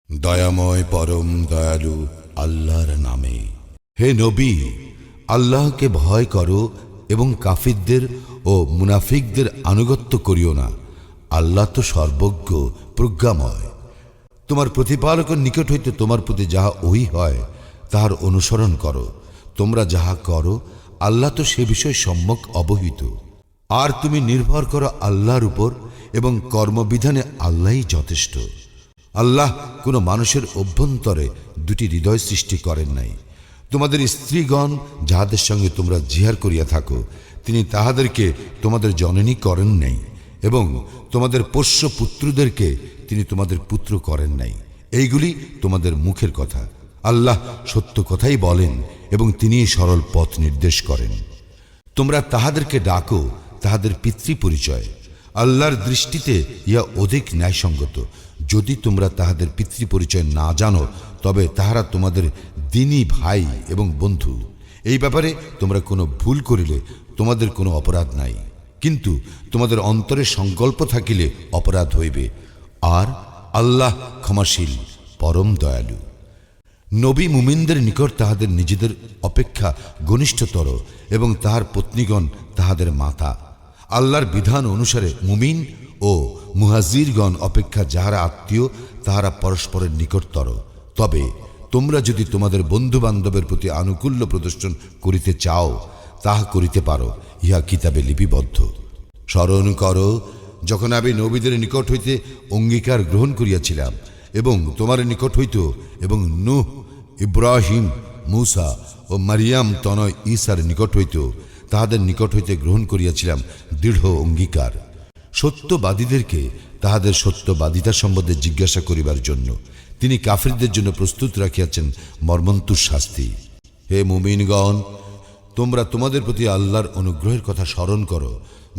দয়াময় পরম দয়ালু আল্লাহর নামে। হে নবী, আল্লাহকে ভয় করো এবং কাফিরদের ও মুনাফিকদের আনুগত্য করিও না। আল্লাহ তো সর্বজ্ঞ প্রজ্ঞাময়। তোমার প্রতিপালকের নিকট হইতে তোমার প্রতি যাহা ওহী হয় তাহার অনুসরণ করো। তোমরা যাহা করো আল্লাহ তো সে বিষয়ে সম্যক অবহিত। আর তুমি নির্ভর করো আল্লাহর উপর এবং কর্মবিধানে আল্লাহই যথেষ্ট। আল্লাহ কোনো মানুষের অভ্যন্তরে দুটি হৃদয় সৃষ্টি করেন নাই। তোমাদের স্ত্রীগণ যাহাদের সঙ্গে তোমরা জিহার করিয়া থাকো তিনি তাহাদেরকে তোমাদের জননী করেন নাই, এবং তোমাদের পোষ্য পুত্রদেরকে তিনি তোমাদের পুত্র করেন নাই। এইগুলি তোমাদের মুখের কথা। আল্লাহ সত্য কথাই বলেন এবং তিনি সরল পথ নির্দেশ করেন। তোমরা তাহাদেরকে ডাকো তাহাদের পিতৃ পরিচয়। আল্লাহর দৃষ্টিতে ইহা অধিক ন্যায়সঙ্গত। যদি তোমরা তাহাদের পিতৃ পরিচয় না জানো তবে তাহারা তোমাদের দিনী ভাই এবং বন্ধু। এই ব্যাপারে তোমরা কোনো ভুল করিলে তোমাদের কোনো অপরাধ নাই, কিন্তু তোমাদের অন্তরে সংকল্প থাকিলে অপরাধ হইবে। আর আল্লাহ ক্ষমাশীল পরম দয়ালু। নবী মুমিনদের নিকট তাহাদের নিজেদের অপেক্ষা ঘনিষ্ঠতর এবং তাহার পত্নীগণ তাহাদের মাতা। আল্লাহর বিধান অনুসারে মুমিন ও মুহাজিরগণ অপেক্ষা যাহারা আত্মীয় তাহারা পরস্পরের নিকটতর। তবে তোমরা যদি তোমাদের বন্ধু বান্ধবের প্রতি আনুকূল্য প্রদর্শন করিতে চাও তাহা করিতে পারো, ইহা কিতাবে লিপিবদ্ধ। স্মরণ করো যখন আমি নবীদের নিকট হইতে অঙ্গীকার গ্রহণ করিয়াছিলাম এবং তোমার নিকট হইত এবং নূহ, ইব্রাহিম, মূসা ও মারিয়াম তনয় ঈসার নিকট হইত তাহাদের নিকট হইতে গ্রহণ করিয়াছিলাম দৃঢ় অঙ্গীকার। সত্যবাদীদেরকে তাহাদের সত্যবাদিতা সম্বন্ধে জিজ্ঞাসা করিবার জন্য তিনি কাফিরদের জন্য প্রস্তুত রাখিয়াছেন মর্মন্তুর শাস্তি। হে মুমিনগণ, তোমরা তোমাদের প্রতি আল্লাহর অনুগ্রহের কথা স্মরণ করো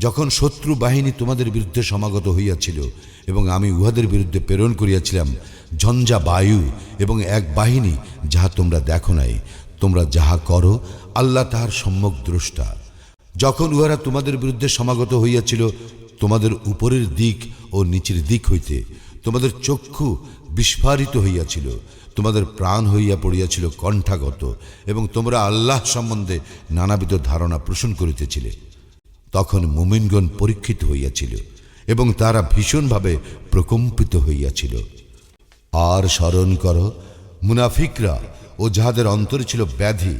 যখন শত্রু বাহিনী তোমাদের বিরুদ্ধে সমাগত হইয়াছিল এবং আমি উহাদের বিরুদ্ধে প্রেরণ করিয়াছিলাম ঝঞ্ঝা বায়ু এবং এক বাহিনী যাহা তোমরা দেখো নাই। তোমরা যাহা করো আল্লাহ তাহার সম্যক দ্রষ্টা। যখন উহারা তোমাদের বিরুদ্ধে সমাগত হইয়াছিল তোমাদের উপরের দিক ও নিচের দিক হইতে তোমাদের চক্ষু বিস্ফারিত হইয়াছিল, তোমাদের প্রাণ হইয়া পড়িয়াছিল কণ্ঠাগত, এবং তোমরা আল্লাহ সম্বন্ধে নানাবিধ ধারণা পোষণ করিতেছিলে। তখন মুমিনগণ পরীক্ষিত হইয়াছিল এবং তারা ভীষণভাবে প্রকম্পিত হইয়াছিল। আর স্মরণ করো মুনাফিকরা ও যাহাদের অন্তরে ছিল ব্যাধি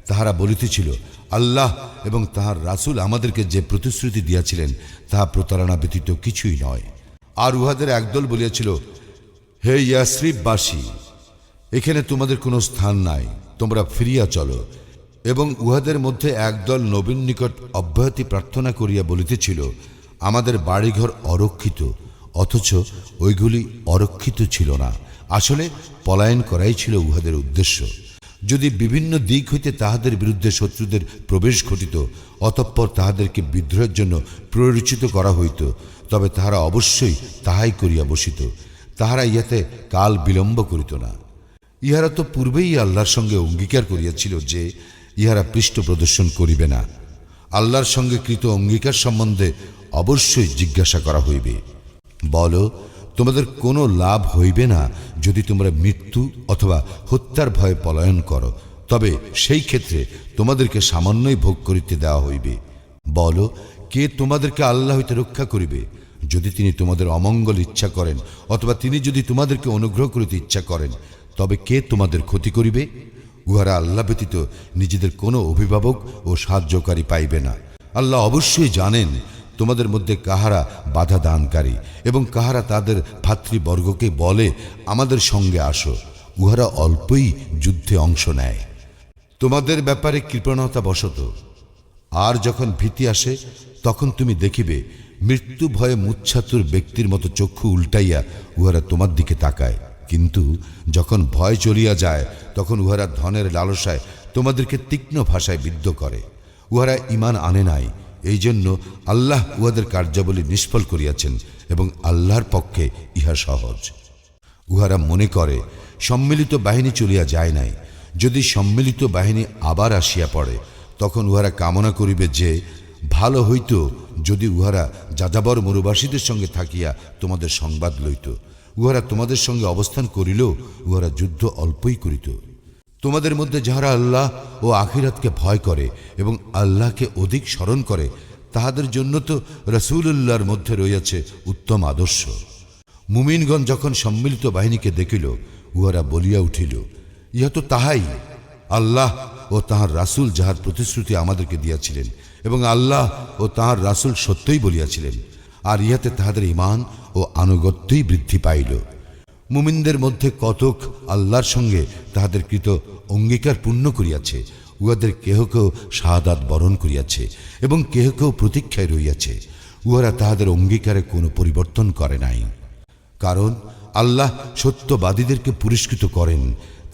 তাহারা বলিতেছিল, আল্লাহ এবং তাহার রাসূল আমাদেরকে যে প্রতিশ্রুতি দিয়াছিলেন তাহা প্রতারণা ব্যতীত কিছুই নয়। আর উহাদের একদল বলিয়াছিল, হে ইয়াসরিববাসী, এখানে তোমাদের কোনো স্থান নাই, তোমরা ফিরিয়া চলো। এবং উহাদের মধ্যে একদল নবীর নিকট অব্যাহতি প্রার্থনা করিয়া বলিতেছিল, আমাদের বাড়িঘর অরক্ষিত। অথচ ওইগুলি অরক্ষিত ছিল না, আসলে পলায়ন করাই ছিল উহাদের উদ্দেশ্য। যদি বিভিন্ন দিক হইতে তাহাদের বিরুদ্ধে শত্রুদের প্রবেশ ঘটিত অতঃপর তাহাদেরকে বিদ্রোহের জন্য প্ররোচিত করা হইত তবে তাহারা অবশ্যই তাহাই করিয়া বসিত। তাহারা ইহাতে কাল বিলম্ব করিত না। ইহারা তো পূর্বেই আল্লাহর সঙ্গে অঙ্গীকার করিয়াছিল যে ইহারা পৃষ্ঠ প্রদর্শন করিবে না। আল্লাহর সঙ্গে কৃত অঙ্গীকার সম্বন্ধে অবশ্যই জিজ্ঞাসা করা হইবে। বলো, তোমাদের কোনো লাভ হইবে না যদি তোমরা মৃত্যু অথবা হত্যার ভয়ে পলায়ন করো, তবে সেই ক্ষেত্রে তোমাদেরকে সামান্যই ভোগ করিতে দেওয়া হইবে। বলো, কে তোমাদেরকে আল্লাহ হইতে রক্ষা করিবে? যদি তিনি তোমাদের অমঙ্গল ইচ্ছা করেন অথবা তিনি যদি তোমাদেরকে অনুগ্রহ করিতে ইচ্ছা করেন তবে কে তোমাদের ক্ষতি করিবে? উহারা আল্লাহ ব্যতীত নিজেদের কোনো অভিভাবক ও সাহায্যকারী পাইবে না। আল্লাহ অবশ্যই জানেন তোমাদের মধ্যে কাহারা বাধা দানকারী এবং কাহারা তাদের ভাতৃবর্গকে বলে আমাদের সঙ্গে আসো। উহারা অল্পই যুদ্ধে অংশ নেয়, তোমাদের ব্যাপারে কৃপণতা বশত। আর যখন ভীতি আসে তখন তুমি দেখিবে মৃত্যু ভয়ে মুচ্ছাতুর ব্যক্তির মতো চক্ষু উল্টাইয়া উহারা তোমার দিকে তাকায়, কিন্তু যখন ভয় চলিয়া যায় তখন উহারা ধনের লালসায় তোমাদেরকে তীক্ষ্ণ ভাষায় বিদ্ধ করে। উহারা ঈমান আনে নাই, এই জন্য আল্লাহ উহাদের কার্যাবলী নিষ্ফল করিয়াছেন এবং আল্লাহর পক্ষে ইহা সহজ। উহারা মনে করে সম্মিলিত বাহিনী চলিয়া যায় নাই। যদি সম্মিলিত বাহিনী আবার আসিয়া পড়ে তখন উহারা কামনা করিবে যে ভালো হইত যদি উহারা যাযাবর মরুবাসীদের সঙ্গে থাকিয়া তোমাদের সংবাদ লইত। উহারা তোমাদের সঙ্গে অবস্থান করিল, উহারা যুদ্ধ অল্পই করিত। তোমাদের মধ্যে যাহারা আল্লাহ ও আখিরাতকে ভয় করে এবং আল্লাহকে অধিক স্মরণ করে, তাহাদের জন্য তো রাসূলুল্লাহর মধ্যে রইয়াছে উত্তম আদর্শ। মুমিনগণ যখন সম্মিলিত বাহিনীকে দেখিল, উহারা বলিয়া উঠিল, ইহা তো তাহাই, আল্লাহ ও তাহার রাসূল যাহার প্রতিশ্রুতি আমাদেরকে দিয়াছিলেন, এবং আল্লাহ ও তাহার রাসূল সত্যই বলিয়াছিলেন। আর ইহাতে তাহাদের ঈমান ও আনুগত্যই বৃদ্ধি পাইল। মুমিনদের মধ্যে কতক আল্লাহর সঙ্গে তাহাদের কৃত অঙ্গীকার পূর্ণ করিয়াছে, উহাদের কেহ কেউ শাহাদাত বরণ করিয়াছে এবং কেহ কেউ প্রতীক্ষায় রইয়াছে। উহারা তাহাদের অঙ্গীকারে কোনো পরিবর্তন করে নাই। কারণ আল্লাহ সত্যবাদীদেরকে পুরস্কৃত করেন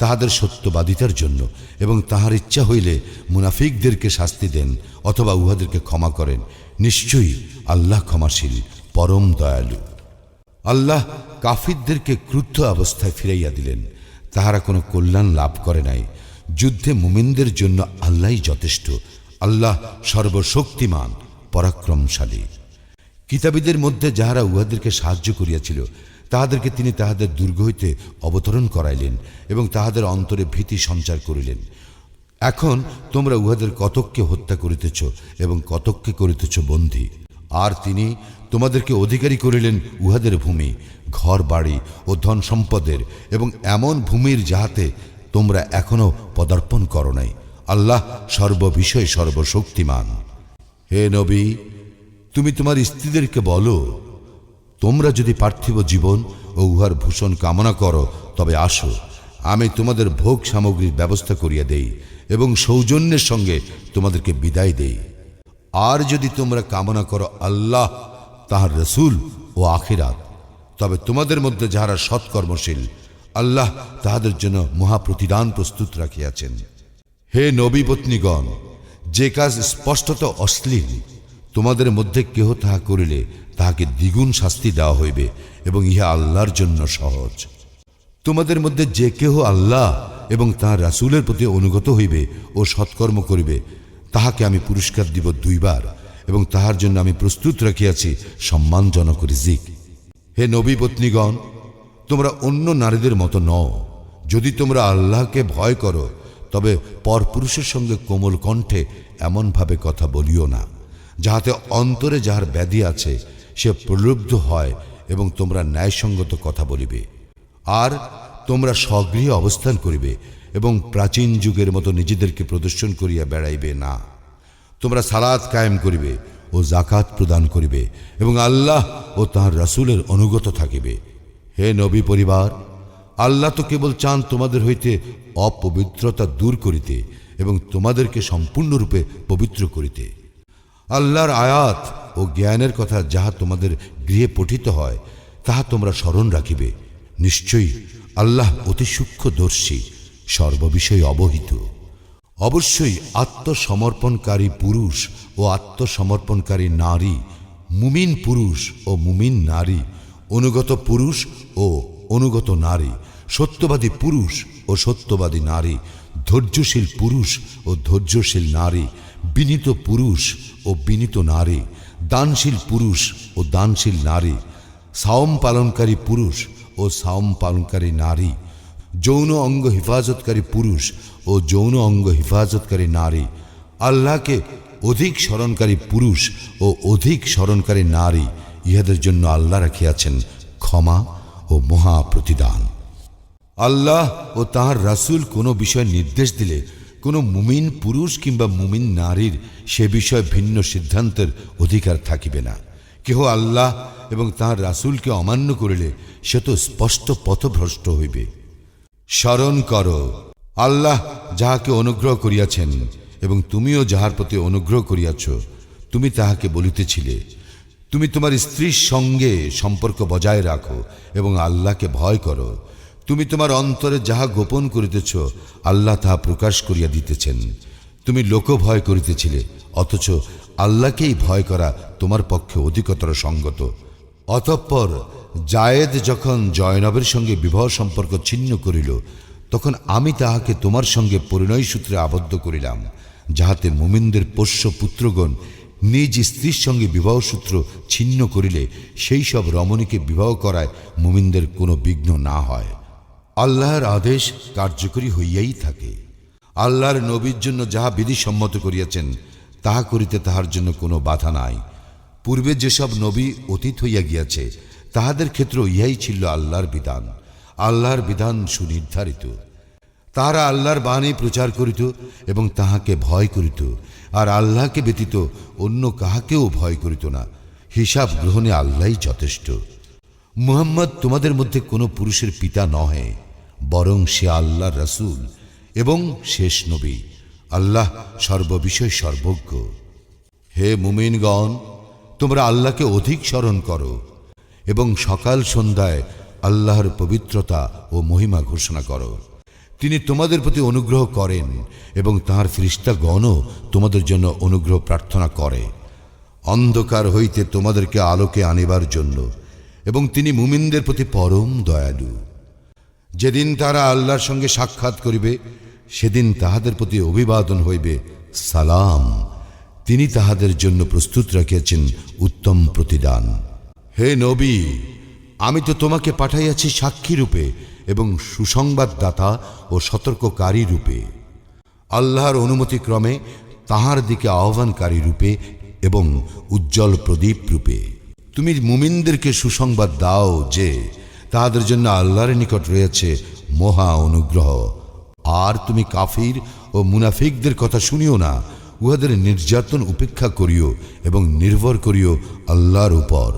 তাহাদের সত্যবাদিতার জন্য, এবং তাহার ইচ্ছা হইলে মুনাফিকদেরকে শাস্তি দেন অথবা উহাদেরকে ক্ষমা করেন। নিশ্চয়ই আল্লাহ ক্ষমাশীল, পরম দয়ালু। আল্লাহ কাফিরদেরকে ক্রুদ্ধ অবস্থায় ফিরাইয়া দিলেন। তাহারা কোনো কল্যাণ লাভ করে নাই। যুদ্ধে মুমিনদের জন্য আল্লাহই যথেষ্ট। আল্লাহ সর্বশক্তিমান, পরাক্রমশালী। কিতাবীদের মধ্যে যাহারা উহাদেরকে সাহায্য করিয়াছিল, তাহাদেরকে তিনি তাহাদের দুর্গ হইতে অবতরণ করাইলেন এবং তাহাদের অন্তরে ভীতি সঞ্চার করিলেন। এখন তোমরা উহাদের কতককে হত্যা করিতেছ এবং কতককে করিতেছ বন্দী। আর তিনি তোমাদেরকে অধিকারী করিলেন উহাদের ভূমি, ঘর বাড়ি ও ধন সম্পদের, এবং এমন ভূমির যাহাতে তোমরা এখনো পদার্পণ করো নাই। আল্লাহ সর্ববিষয়ে সর্বশক্তিমান। হে নবী, তুমি তোমার স্ত্রীদেরকে বলো, তোমরা যদি পার্থিব জীবন ও উহার ভূষণ কামনা করো, তবে আসো, আমি তোমাদের ভোগ সামগ্রীর ব্যবস্থা করিয়া দেই এবং সৌজন্যের সঙ্গে তোমাদেরকে বিদায় দেই। আর যদি তোমরা কামনা করো আল্লাহ, তাহার রসুল ও আখিরাত, তবে তোমাদের মধ্যে যাহারা সৎকর্মশীল, আল্লাহ তাহাদের জন্য মহাপ্রতিদান প্রস্তুত রাখিয়াছেন। হে নবী পত্নীগণ, যে কাজ স্পষ্টত অশ্লীল, তোমাদের মধ্যে কেহ তাহা করিলে তাহাকে দ্বিগুণ শাস্তি দেওয়া হইবে, এবং ইহা আল্লাহর জন্য সহজ। তোমাদের মধ্যে যে কেহ আল্লাহ এবং তাহার রাসূলের প্রতি অনুগত হইবে ও সৎকর্ম করিবে, তাহাকে আমি পুরস্কার দিব 2 বার, এবং তাহার জন্য আমি প্রস্তুত রাখিয়াছি সম্মানজনক রিজিক। হে নবী পত্নীগণ, তোমরা অন্য নারীদের মতো নও। যদি তোমরা আল্লাহকে ভয় করো, তবে পরপুরুষের সঙ্গে কোমল কণ্ঠে এমনভাবে কথা বলিও না, যাহাতে অন্তরে যাহার ব্যাধি আছে সে প্রলুব্ধ হয়, এবং তোমরা ন্যায়সঙ্গত কথা বলিবে। আর তোমরা স্বগৃহে অবস্থান করিবে এবং প্রাচীন যুগের মতো নিজেদেরকে প্রদর্শন করিয়া বেড়াইবে না। তোমরা সালাত কায়েম করিবে ও জাকাত প্রদান করিবে এবং আল্লাহ ও তাঁর রাসূলের অনুগত থাকিবে। হে নবী পরিবার, আল্লাহ তো কেবল চান তোমাদের হইতে অপবিত্রতা দূর করিতে এবং তোমাদেরকে সম্পূর্ণরূপে পবিত্র করিতে। আল্লাহর আয়াত ও জ্ঞানের কথা যাহা তোমাদের গৃহে পঠিত হয়, তাহা তোমরা স্মরণ রাখিবে। নিশ্চয়ই আল্লাহ অতি সূক্ষ্মদর্শী, সর্ববিষয়ে অবহিত। অবশ্যই আত্মসমর্পণকারী পুরুষ ও আত্মসমর্পণকারী নারী, মুমিন পুরুষ ও মুমিন নারী, অনুগত পুরুষ ও অনুগত নারী, সত্যবাদী পুরুষ ও সত্যবাদী নারী, ধৈর্যশীল পুরুষ ও ধৈর্যশীল নারী, বিনীত পুরুষ ও বিনীত নারী, দানশীল পুরুষ ও দানশীল নারী, সাওম পালনকারী পুরুষ ও সাওম পালনকারী নারী, যৌন অঙ্গ হেফাজতকারী পুরুষ ও যৌন অঙ্গ হেফাজতকারী নারী, আল্লাহকে অধিক স্মরণকারী পুরুষ ও অধিক স্মরণকারী নারী, ইহাদের জন্য আল্লাহ রাখিয়াছেন ক্ষমা ও মহা প্রতিদান। আল্লাহ ও তাঁর রাসূল কোনো বিষয় নির্দেশ দিলে কোনো মুমিন পুরুষ কিংবা মুমিন নারীর সে বিষয়ে ভিন্ন সিদ্ধান্তের অধিকার থাকিবে না। কেহ আল্লাহ এবং তাঁর রাসূলকে অমান্য করিলে সে তো স্পষ্ট পথভ্রষ্ট হইবে। স্মরণ করো, আল্লাহ যাহাকে অনুগ্রহ করিয়াছেন এবং তুমিও যাহার প্রতি অনুগ্রহ করিয়াছ, তুমি তাহাকে বলিতেছিলে, তুমি তোমার স্ত্রীর সঙ্গে সম্পর্ক বজায় রাখো এবং আল্লাহকে ভয় করো। তুমি তোমার অন্তরে যাহা গোপন করিতেছ, আল্লাহ তাহা প্রকাশ করিয়া দিতেছেন। তুমি লোক ভয় করিতেছিলে, অথচ আল্লাহকেই ভয় করা তোমার পক্ষে অধিকতর সঙ্গত। অতঃপর জায়েদ যখন জয়নবের সঙ্গে বিবাহ সম্পর্ক ছিন্ন করিল, তখন আমি তাহাকে তোমার সঙ্গে পরিণয় সূত্রে আবদ্ধ করিলাম, যাহাতে মুমিনদের পোষ্য পুত্রগণ নিজ স্ত্রীর সঙ্গে বিবাহসূত্র ছিন্ন করিলে সেই সব রমণীকে বিবাহ করায় মুমিনদের কোনো বিঘ্ন না হয়। আল্লাহর আদেশ কার্যকরী হইয়াই থাকে। আল্লাহর নবীর জন্য যাহা বিধি সম্মত করিয়াছেন তাহা করিতে তাহার জন্য কোনো বাধা নাই। পূর্বে যেসব নবী অতীত হইয়া গিয়াছে তাহাদের ক্ষেত্রে ইহাই ছিল আল্লাহর বিধান। আল্লাহর বিধান সুনির্ধারিত। তাহারা আল্লাহর বাণী প্রচার করিত এবং তাহাকে ভয় করিত, আর আল্লাহকে ব্যতীত অন্য কাহাকেও ভয় করিত না। হিসাব গ্রহণে আল্লাহই যথেষ্ট। মুহাম্মদ তোমাদের মধ্যে কোনো পুরুষের পিতা নহে, বরং সে আল্লাহর রাসূল এবং শেষ নবী। আল্লাহ সর্ববিষয় সর্বজ্ঞ। হে মুমিনগণ, তোমরা আল্লাহকে অধিক স্মরণ করো এবং সকাল সন্ধ্যায় আল্লাহর পবিত্রতা ও মহিমা ঘোষণা করো। তিনি তোমাদের প্রতি অনুগ্রহ করেন এবং তাঁর ফেরেশতাগণও তোমাদের জন্য অনুগ্রহ প্রার্থনা করে, অন্ধকার হইতে তোমাদেরকে আলোকে আনিবার জন্য, এবং তিনি মুমিনদের প্রতি পরম দয়ালু। যেদিন তারা আল্লাহর সঙ্গে সাক্ষাৎ করিবে সেদিন তাহাদের প্রতি অভিবাদন হইবে সালাম। তিনি তাহাদের জন্য প্রস্তুত রাখিয়াছেন উত্তম প্রতিদান। হে নবী, আমি তো তোমাকে পাঠাইয়াছি সাক্ষী রূপে এবং সুসংবাদদাতা ও সতর্ককারী রূপে, আল্লাহর অনুমতিক্রমে তাহার দিকে আহ্বানকারী রূপে এবং উজ্জ্বল প্রদীপ রূপে। তুমি মুমিনদেরকে সুসংবাদ দাও যে তাহাদের জন্য আল্লাহর নিকট রয়েছে মহা অনুগ্রহ। আর তুমি কাফির ও মুনাফিকদের কথা শুনিও না, উহাদের নির্যাতন উপেক্ষা করিও এবং নির্ভর করিও আল্লাহর উপর।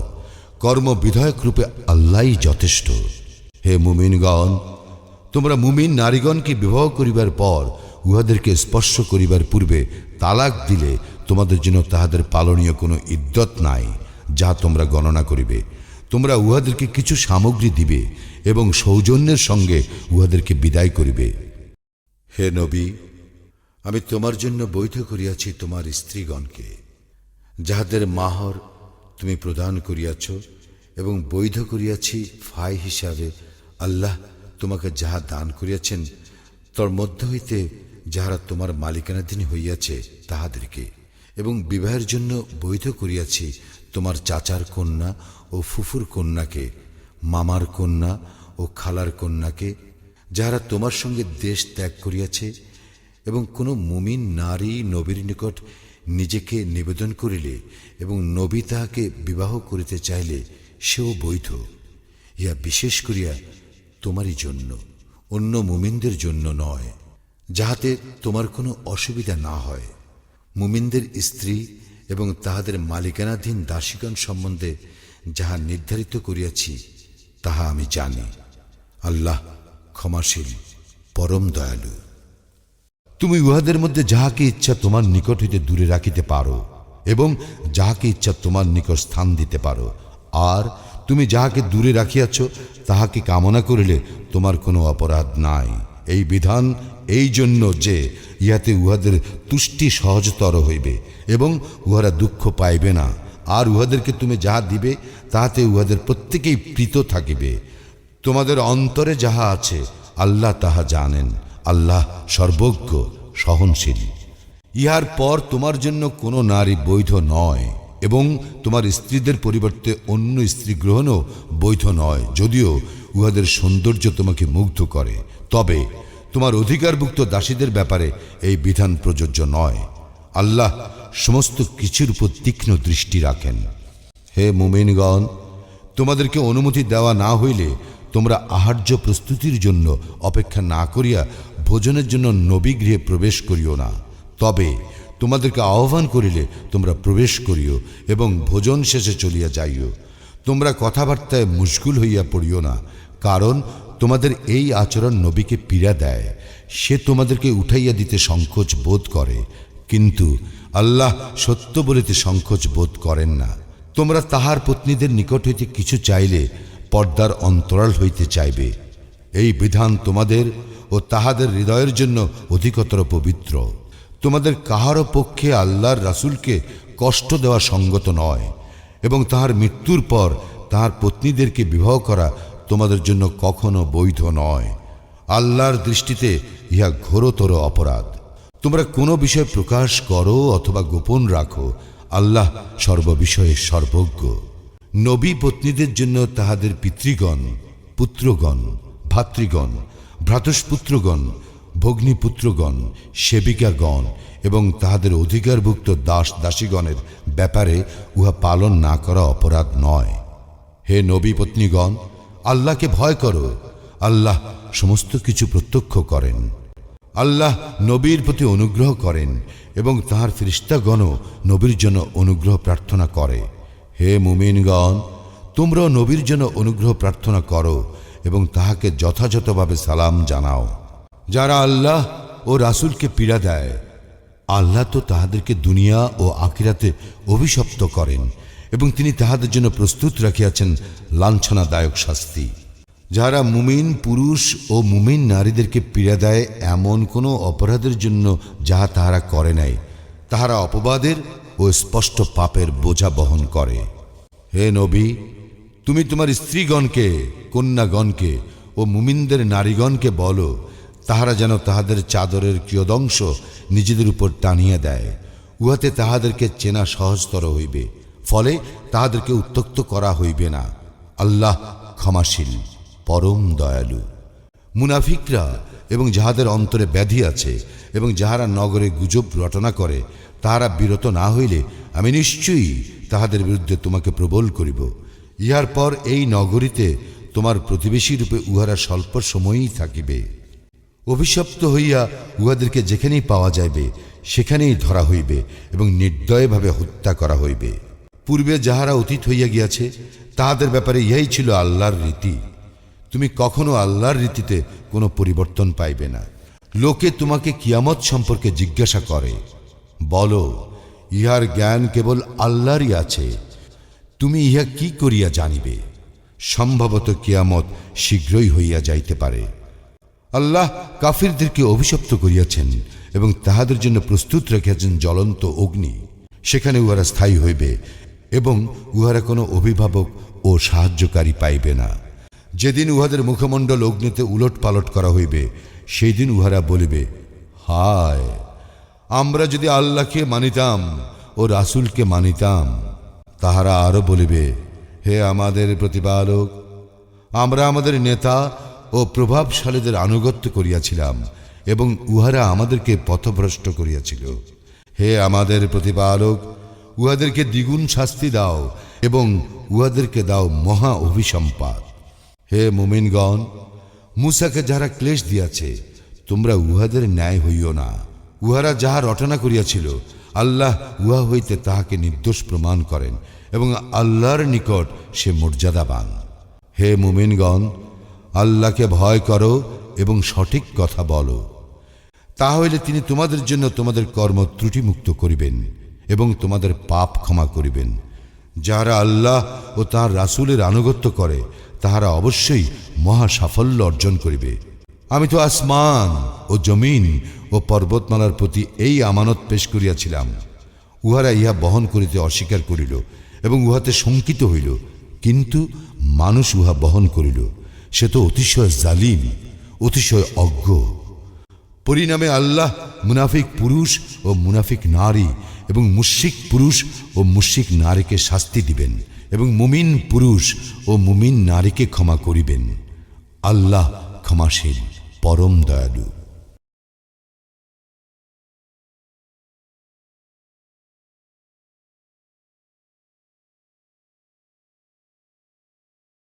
কর্ম বিধায়ক রূপে আল্লাহই যথেষ্ট। হে মুমিনগণ, তোমরা মুমিন নারীগণকে বিবাহ করিবার পর উহাদেরকে স্পর্শ করিবার পূর্বে তালাক দিলে তোমাদের জন্য তাহাদের পালনীয় কোনো ইদ্যত নাই, যা তোমরা গণনা করিবে। তোমরা উহাদেরকে কিছু সামগ্রী দিবে এবং সৌজন্যের সঙ্গে উহাদেরকে বিদায় করিবে। হে নবী, আমি তোমার জন্য বৈধ করিয়াছি তোমার স্ত্রীগণকে, যাহাদের মাহর তুমি প্রদান করিয়াছ, এবং বৈধ করিয়াছি ফাই হিসাবে আল্লাহ তোমাকে যাহা দান করিয়াছেন তার মধ্য হইতে যাহারা তোমার মালিকানাধীন হইয়াছে তাহাদেরকে, এবং বিবাহের জন্য বৈধ করিয়াছি তোমার চাচার কন্যা ও ফুফুর কন্যাকে, মামার কন্যা ও খালার কন্যাকে, যাহারা তোমার সঙ্গে দেশ ত্যাগ করিয়াছে। এবং কোনো মুমিন নারী নবীর নিকট নিজেকে নিবেদন করিলে এবং নবী তাহাকে বিবাহ করিতে চাইলে সেও বৈধ। ইহা বিশেষ করিয়া তোমারই জন্য, অন্য মুমিনদের জন্য নয়, যাহাতে তোমার কোনো অসুবিধা না হয়। মুমিনদের স্ত্রী এবং তাহাদের মালিকানাধীন দাসীগণ সম্বন্ধে যাহা নির্ধারিত করিয়াছি তাহা আমি জানি। আল্লাহ ক্ষমাশীল, পরম দয়ালু। তুমি উহাদের মধ্যে যাহাকে ইচ্ছা তোমার নিকট হইতে দূরে রাখিতে পারো এবং যাহাকে ইচ্ছা তোমার নিকট স্থান দিতে পারো। আর তুমি যাহাকে দূরে রাখিয়াছ তাহাকে কামনা করিলে তোমার কোনো অপরাধ নাই। এই বিধান এই জন্য যে ইহাতে উহাদের তুষ্টি সহজতর হইবে এবং উহারা দুঃখ পাইবে না। আর উহাদেরকে তুমি যাহা দিবে তাহাতে উহাদের প্রত্যেকেই প্রীত থাকিবে। তোমাদের অন্তরে যাহা আছে আল্লাহ তাহা জানেন। আল্লাহ সর্বজ্ঞ, সহনশীল। ইহার পর তোমার জন্য কোনো নারী বৈধ নয় এবং তোমার স্ত্রীদের পরিবর্তে অন্য স্ত্রী গ্রহণও বৈধ নয়, যদিও উহাদের সৌন্দর্য তোমাকে মুগ্ধ করে। তবে তোমার অধিকারভুক্ত দাসীদের ব্যাপারে এই বিধান প্রযোজ্য নয়। আল্লাহ সমস্ত কিছুর উপর তীক্ষ্ণ দৃষ্টি রাখেন। হে মুমিনগণ, তোমাদেরকে অনুমতি দেওয়া না হইলে তোমরা আহার্য প্রস্তুতির জন্য অপেক্ষা না করিয়া ভোজনের জন্য নবীগৃহে প্রবেশ করিও না। তবে তোমাদেরকে আহ্বান করিলে তোমরা প্রবেশ করিও এবং ভোজন শেষে চলিয়া যাইও। তোমরা কথাবার্তায় মুশগুল হইয়া পড়িও না, কারণ তোমাদের এই আচরণ নবীকে পীড়া দেয়। সে তোমাদেরকে উঠাইয়া দিতে সংকোচ বোধ করে, কিন্তু আল্লাহ সত্য বলিতে সংকোচ বোধ করেন না। তোমরা তাহার পত্নীদের নিকট হইতে কিছু চাইলে পর্দার অন্তরাল হইতে চাইবে। এই বিধান তোমাদের ও তাহাদের হৃদয়ের জন্য অধিকতর পবিত্র। তোমাদের কাহারও পক্ষে আল্লাহর রাসূলকে কষ্ট দেওয়া সঙ্গত নয়, এবং তাহার মৃত্যুর পর তাহার পত্নীদেরকে বিবাহ করা তোমাদের জন্য কখনো বৈধ নয়। আল্লাহর দৃষ্টিতে ইহা ঘোরতর অপরাধ। তোমরা কোনো বিষয় প্রকাশ করো অথবা গোপন রাখো, আল্লাহ সর্ববিষয়ে সর্বজ্ঞ। নবী পত্নীদের জন্য তাহাদের পিতৃগণ, পুত্রগণ, ভাতৃগণ, ভ্রাতুষ্পুত্রগণ, ভগ্নীপুত্রগণ, সেবিকাগণ এবং তাহাদের অধিকারভুক্ত দাস দাসীগণের ব্যাপারে উহা পালন না করা অপরাধ নয়। হে নবী পত্নীগণ, আল্লাহকে ভয় করো। আল্লাহ সমস্ত কিছু প্রত্যক্ষ করেন। আল্লাহ নবীর প্রতি অনুগ্রহ করেন এবং তাহার ফেরেশতাগণও নবীর জন্য অনুগ্রহ প্রার্থনা করে। হে মুমিনগণ, তোমরাও নবীর জন্য অনুগ্রহ প্রার্থনা করো এবং তাহাকে যথাযথভাবে সালাম জানাও। যারা আল্লাহ ও রাসূলকে পীড়া দেয়, আল্লাহ তো তাহাদেরকে দুনিয়া ও আখিরাতে অভিশপ্ত করেন এবং তিনি তাহাদের জন্য প্রস্তুত রাখিয়াছেন লাঞ্ছনাদায়ক শাস্তি। যারা মুমিন পুরুষ ও মুমিন নারীদেরকে পীড়া দেয় এমন কোনো অপরাধের জন্য যাহা তাহারা করে নাই, তাহারা অপবাদের ও স্পষ্ট পাপের বোঝা বহন করে। হে নবী, তুমি তোমার স্ত্রীগণকে, কন্যাগণকে ও মুমিনদের নারীগণকে বলো, তাহারা যেন তাহাদের চাদরের কিয়দংশ নিজেদের উপর টানিয়া দেয়। উহাতে তাহাদেরকে চেনা সহজতর হইবে, ফলে তাহাদেরকে উত্ত্যক্ত করা হইবে না। আল্লাহ ক্ষমাশীল, পরম দয়ালু। মুনাফিকরা এবং যাহাদের অন্তরে ব্যাধি আছে এবং যাহারা নগরে গুজব রটনা করে, তাহারা বিরত না হইলে আমি নিশ্চয়ই তাহাদের বিরুদ্ধে তোমাকে প্রবল করিব। ইহার পর এই নগরীতে তোমার প্রতিবেশী রূপে উহারা স্বল্প সময়ই থাকিবে। অভিশপ্ত হইয়া উহাদেরকে যেখানেই পাওয়া যাইবে সেখানেই ধরা হইবে এবং নির্দয়ভাবে হত্যা করা হইবে। পূর্বে যাহারা অতীত হইয়া গিয়াছে তাহাদের ব্যাপারে ইহাই ছিল আল্লাহর রীতি। তুমি কখনো আল্লাহর রীতিতে কোনো পরিবর্তন পাইবে না। লোকে তোমাকে কিয়ামত সম্পর্কে জিজ্ঞাসা করে, বলো, ইহার জ্ঞান কেবল আল্লাহরই আছে। তুমি ইহা কি করিয়া জানিবে? সম্ভবত কিয়ামত শীঘ্রই হইয়া যাইতে পারে। আল্লাহ কাফিরদেরকে অভিশপ্ত করিয়াছেন এবং তাহাদের জন্য প্রস্তুত রাখিয়াছেন জ্বলন্ত অগ্নি। সেখানে উহারা স্থায়ী হইবে এবং উহারা কোনো অভিভাবক ও সাহায্যকারী পাইবে না। যেদিন উহাদের মুখমণ্ডল অগ্নিতে উলট পালট করা হইবে, সেই দিন উহারা বলিবে, হায়, আমরা যদি আল্লাহকে মানিতাম ও রাসূলকে মানিতাম। তাহারা আরো বলিবে, হে আমাদের প্রতিপালক, আমরা আমাদের নেতা ও প্রভাবশালীদের আনুগত্য করিয়াছিলাম এবং উহারা আমাদেরকে পথভ্রষ্ট করিয়াছিল। হে আমাদের প্রতিপালক, উহাদেরকে দ্বিগুণ শাস্তি দাও এবং উহাদেরকে দাও মহা অভিসম্পাদ। হে মুমিনগণ, মূসাকে যাহারা ক্লেশ দিয়াছে, তোমরা উহাদের ন্যায় হইও না। উহারা যাহা রটনা করিয়াছিল, আল্লাহ উহা হইতে তাহাকে নির্দোষ প্রমাণ করেন এবং আল্লাহর নিকট সে মর্যাদাবান। হে মুমিনগণ, আল্লাহকে ভয় করো এবং সঠিক কথা বলো, তাহলে তিনি তোমাদের জন্য তোমাদের কর্ম ত্রুটিমুক্ত করিবেন এবং তোমাদের পাপ ক্ষমা করিবেন। যাহারা আল্লাহ ও তাঁর রাসূলের আনুগত্য করে, তাহারা অবশ্যই মহা সাফল্য অর্জন করিবে। আমি তো আসমান ও জমিন ও পর্বতমালার প্রতি এই আমানত পেশ করিয়াছিলাম। উহারা ইহা বহন করিতে অস্বীকার করিল এবং উহাতে শঙ্কিত হইল, কিন্তু মানুষ উহা বহন করিল। সে তো অতিশয় জালিম, অতিশয় অজ্ঞ। পরিণামে আল্লাহ মুনাফিক পুরুষ ও মুনাফিক নারী এবং মুশরিক পুরুষ ও মুশরিক নারীকে শাস্তি দিবেন এবং মুমিন পুরুষ ও মুমিন নারীকে ক্ষমা করিবেন। আল্লাহ ক্ষমাশীল, পরম দয়ালু।